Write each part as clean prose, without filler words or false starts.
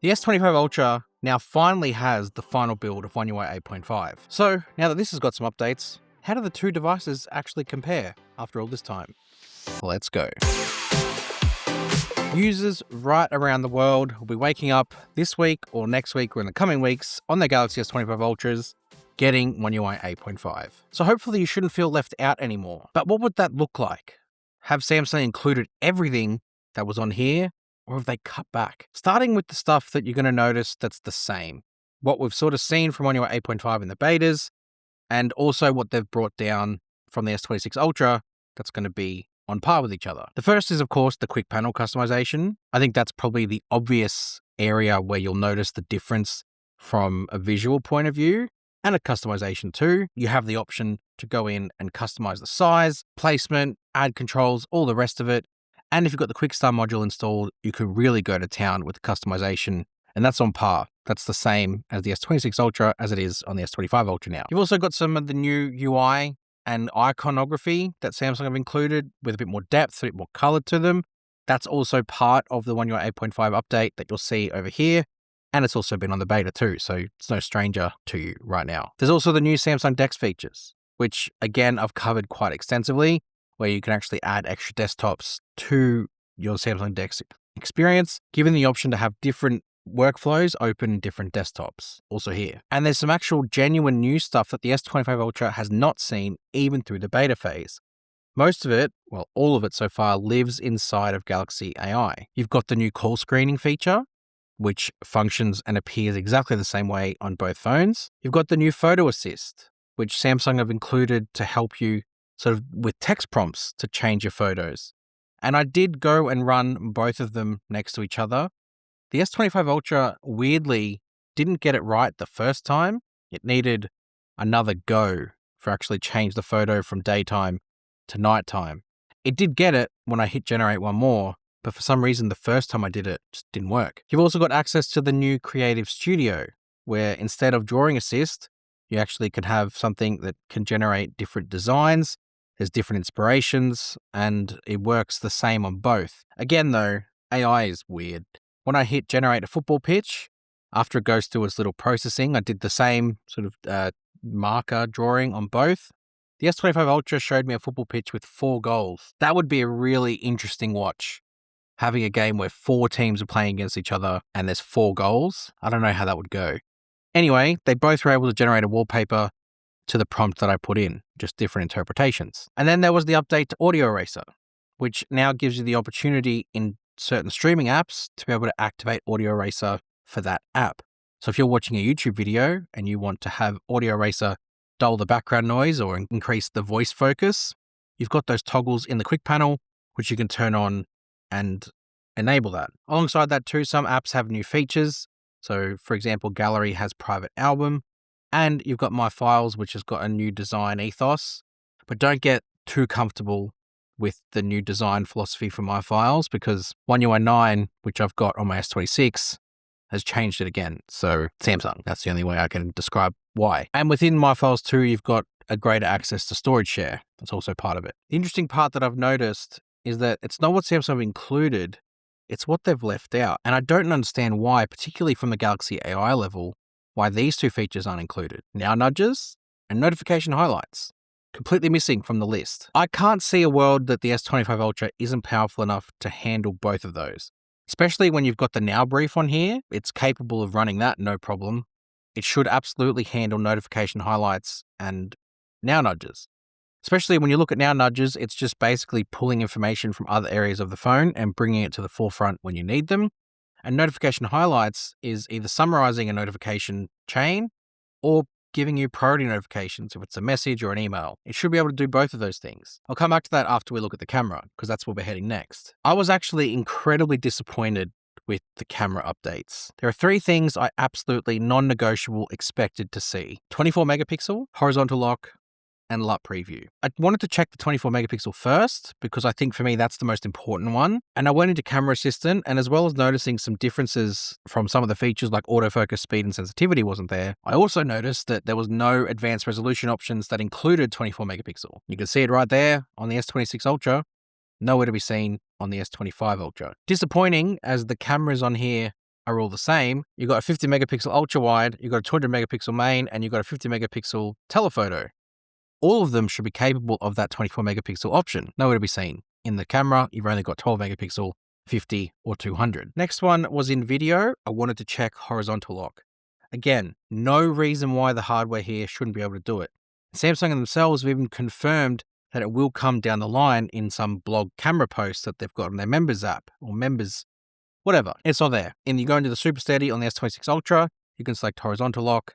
The S25 Ultra now finally has the final build of oneui 8.5. So now that this has got some updates, how do the two devices actually compare after all this time? Let's go. Users right around the world will be waking up this week or next week or in the coming weeks on their Galaxy S25 Ultras getting oneui 8.5. So hopefully you shouldn't feel left out anymore. But what would that look like? Have Samsung included everything that was on here, or have they cut back? Starting with the stuff that you're going to notice that's the same. What we've sort of seen from oneui 8.5 in the betas, and also what they've brought down from the S26 Ultra that's going to be on par with each other. The first is, of course, the quick panel customization. I think that's probably the obvious area where you'll notice the difference from a visual point of view, and a customization too. You have the option to go in and customize the size, placement, add controls, all the rest of it. And if you've got the Quick Start module installed, you can really go to town with the customization, and that's on par. That's the same as the S26 Ultra as it is on the S25 Ultra now. You've also got some of the new UI and iconography that Samsung have included with a bit more depth, a bit more color to them. That's also part of the oneui 8.5 update that you'll see over here. And it's also been on the beta too, so it's no stranger to you right now. There's also the new Samsung DeX features, which again, I've covered quite extensively, where you can actually add extra desktops to your Samsung DeX experience, given the option to have different workflows open in different desktops, also here. And there's some actual genuine new stuff that the S25 Ultra has not seen even through the beta phase. Most of it, well, all of it so far, lives inside of Galaxy AI. You've got the new call screening feature, which functions and appears exactly the same way on both phones. You've got the new photo assist, which Samsung have included to help you sort of with text prompts to change your photos. And I did go and run both of them next to each other. The S25 Ultra weirdly didn't get it right the first time. It needed another go for actually change the photo from daytime to nighttime. It did get it when I hit generate one more, but for some reason the first time I did it just didn't work. You've also got access to the new Creative Studio, where instead of drawing assist, you actually can have something that can generate different designs. There's different inspirations, and it works the same on both. Again though, AI is weird. When I hit generate a football pitch, after it goes through its little processing, I did the same sort of marker drawing on both. The S25 Ultra showed me a football pitch with 4 goals. That would be a really interesting watch. Having a game where 4 teams are playing against each other and there's 4 goals. I don't know how that would go. Anyway, they both were able to generate a wallpaper to the prompt that I put in, just different interpretations. And then there was the update to Audio Eraser, which now gives you the opportunity in certain streaming apps to be able to activate Audio Eraser for that app. So if you're watching a YouTube video and you want to have Audio Eraser dull the background noise or increase the voice focus, you've got those toggles in the quick panel, which you can turn on and enable that. Alongside that too, some apps have new features. So for example, Gallery has private album, and you've got My Files, which has got a new design ethos, but don't get too comfortable with the new design philosophy for My Files, because oneui 9, which I've got on my S26, has changed it again. So Samsung, that's the only way I can describe why. And within My Files too, you've got a greater access to storage share. That's also part of it. The interesting part that I've noticed is that it's not what Samsung have included, it's what they've left out. And I don't understand why, particularly from the Galaxy AI level, why these two features aren't included. Now nudges and notification highlights, completely missing from the list. I can't see a world that the S25 Ultra isn't powerful enough to handle both of those. Especially when you've got the Now brief on here, it's capable of running that no problem. It should absolutely handle notification highlights and Now nudges. Especially when you look at Now nudges, it's just basically pulling information from other areas of the phone and bringing it to the forefront when you need them. And notification highlights is either summarizing a notification chain or giving you priority notifications if it's a message or an email. It should be able to do both of those things. I'll come back to that after we look at the camera, because that's where we're heading next. I was actually incredibly disappointed with the camera updates. There are 3 things I absolutely non-negotiable expected to see: 24 megapixel, horizontal lock, and LUT preview. I wanted to check the 24 megapixel first, because I think for me that's the most important one. And I went into Camera Assistant, and as well as noticing some differences from some of the features like autofocus speed and sensitivity wasn't there, I also noticed that there was no advanced resolution options that included 24 megapixel. You can see it right there on the S26 Ultra, nowhere to be seen on the S25 Ultra. Disappointing, as the cameras on here are all the same. You've got a 50 megapixel ultra wide, you've got a 200 megapixel main, and you've got a 50 megapixel telephoto. All of them should be capable of that 24 megapixel option. Nowhere to be seen. In the camera, you've only got 12 megapixel, 50 or 200. Next one was in video. I wanted to check horizontal lock. Again, no reason why the hardware here shouldn't be able to do it. Samsung themselves have even confirmed that it will come down the line in some blog camera posts that they've got on their members app or members, whatever. It's all there. And you go into the Super Steady on the S26 Ultra, you can select horizontal lock.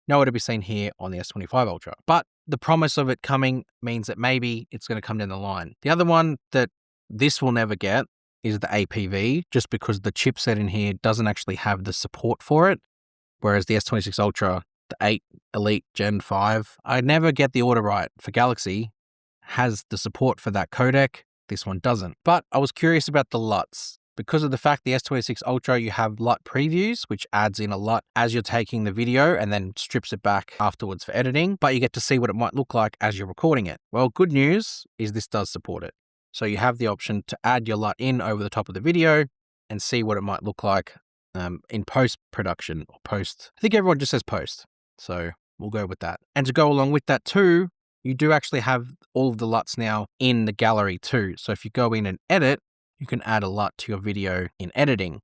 Nowhere to be seen here on the S25 Ultra. But the promise of it coming means that maybe it's going to come down the line. The other one that this will never get is the APV, just because the chipset in here doesn't actually have the support for it. Whereas the S26 Ultra, the 8 Elite Gen 5, I never get the order right for Galaxy, has the support for that codec. This one doesn't. But I was curious about the LUTs. Because of the fact the S26 Ultra, you have LUT previews, which adds in a LUT as you're taking the video and then strips it back afterwards for editing, but you get to see what it might look like as you're recording it. Well, good news is this does support it. So you have the option to add your LUT in over the top of the video and see what it might look like in post-production or post. I think everyone just says post, so we'll go with that. And to go along with that too, you do actually have all of the LUTs now in the gallery too. So if you go in and edit, you can add a LUT to your video in editing.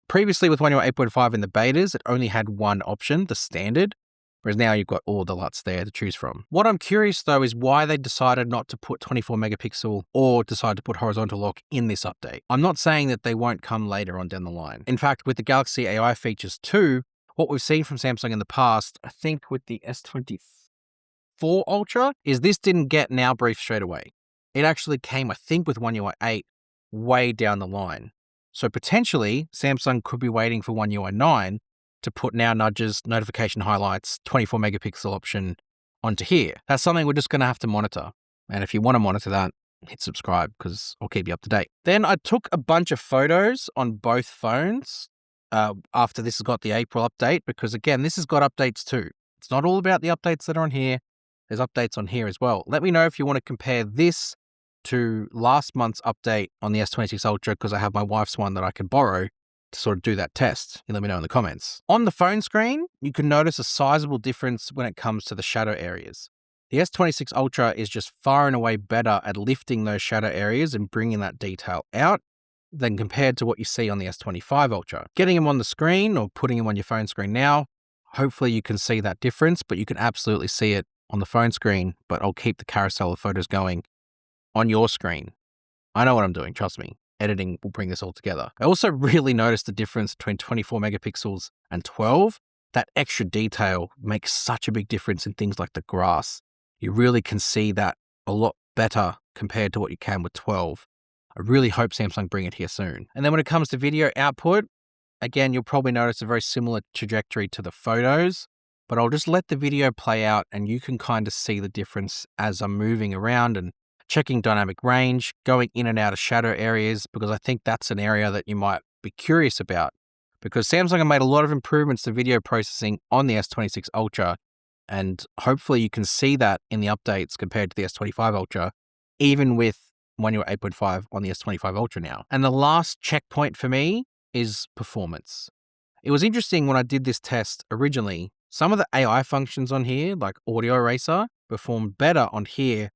Previously with oneui 8.5 in the betas, it only had one option, the standard, whereas now you've got all the LUTs there to choose from. What I'm curious though is why they decided not to put 24 megapixel or decide to put horizontal lock in this update. I'm not saying that they won't come later on down the line. In fact, with the Galaxy AI features too, what we've seen from Samsung in the past, I think with the S24 Ultra, is this didn't get now brief straight away. It actually came, I think, with oneui 8 way down the line. So potentially Samsung could be waiting for oneui 9 to put now nudges, notification highlights, 24 megapixel option onto here. That's something we're just going to have to monitor. And if you want to monitor that, hit subscribe because I'll keep you up to date. Then I took a bunch of photos on both phones after this has got the April update, because again, this has got updates too. It's not all about the updates that are on here. There's updates on here as well. Let me know if you want to compare this to last month's update on the S26 Ultra, because I have my wife's one that I can borrow to sort of do that test. You let me know in the comments. On the phone screen, you can notice a sizable difference when it comes to the shadow areas. The S26 Ultra is just far and away better at lifting those shadow areas and bringing that detail out than compared to what you see on the S25 Ultra. Getting them on the screen or putting them on your phone screen now, hopefully you can see that difference, but you can absolutely see it on the phone screen, but I'll keep the carousel of photos going on your screen. I know what I'm doing, trust me. Editing will bring this all together. I also really noticed the difference between 24 megapixels and 12. That extra detail makes such a big difference in things like the grass. You really can see that a lot better compared to what you can with 12. I really hope Samsung bring it here soon. And then when it comes to video output, again, you'll probably notice a very similar trajectory to the photos, but I'll just let the video play out and you can kind of see the difference as I'm moving around and checking dynamic range, going in and out of shadow areas, because I think that's an area that you might be curious about. Because Samsung have made a lot of improvements to video processing on the S26 Ultra, and hopefully you can see that in the updates compared to the S25 Ultra, even with oneui 8.5 on the S25 Ultra now. And the last checkpoint for me is performance. It was interesting when I did this test originally, some of the AI functions on here, like audio eraser, perform better on here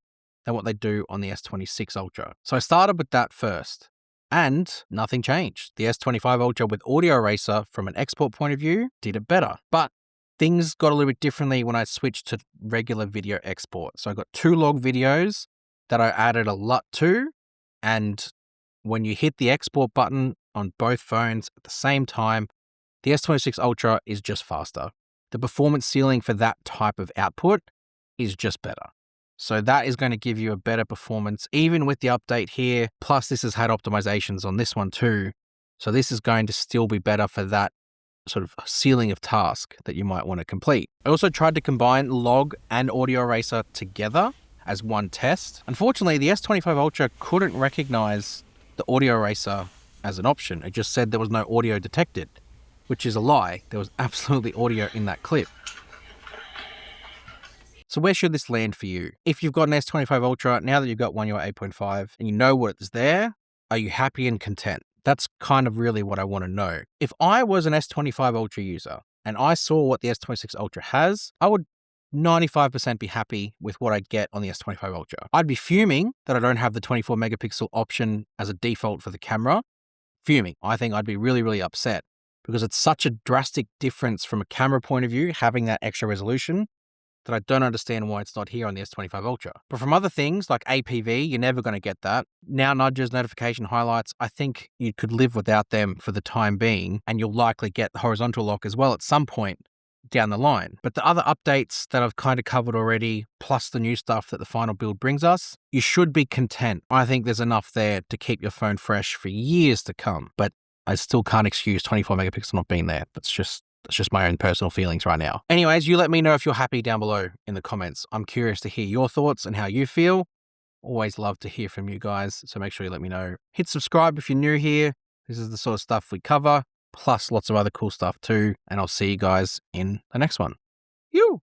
than what they do on the S26 Ultra. So I started with that first, and nothing changed. The S25 Ultra with audio eraser from an export point of view did it better. But things got a little bit differently when I switched to regular video export. So I got 2 log videos that I added a LUT to, and when you hit the export button on both phones at the same time, the S26 Ultra is just faster. The performance ceiling for that type of output is just better. So that is going to give you a better performance, even with the update here. Plus this has had optimizations on this one too. So this is going to still be better for that sort of ceiling of task that you might want to complete. I also tried to combine log and audio eraser together as one test. Unfortunately, the S25 Ultra couldn't recognize the audio eraser as an option. It just said there was no audio detected, which is a lie. There was absolutely audio in that clip. So where should this land for you? If you've got an S25 Ultra, now that you've got oneui 8.5 and you know what is there, are you happy and content? That's kind of really what I want to know. If I was an S25 Ultra user and I saw what the S26 Ultra has, I would 95% be happy with what I'd get on the S25 Ultra. I'd be fuming that I don't have the 24 megapixel option as a default for the camera. Fuming. I think I'd be really, really upset because it's such a drastic difference from a camera point of view, having that extra resolution, that I don't understand why it's not here on the S25 Ultra. But from other things like APV, you're never going to get that. Now nudges, notification highlights, I think you could live without them for the time being, and you'll likely get the horizontal lock as well at some point down the line. But the other updates that I've kind of covered already, plus the new stuff that the final build brings us, you should be content. I think there's enough there to keep your phone fresh for years to come. But I still can't excuse 24 megapixel not being there. That's just my own personal feelings right now. Anyways, you let me know if you're happy down below in the comments. I'm curious to hear your thoughts and how you feel. Always love to hear from you guys, so make sure you let me know. Hit subscribe if you're new here. This is the sort of stuff we cover, plus lots of other cool stuff too. And I'll see you guys in the next one. You.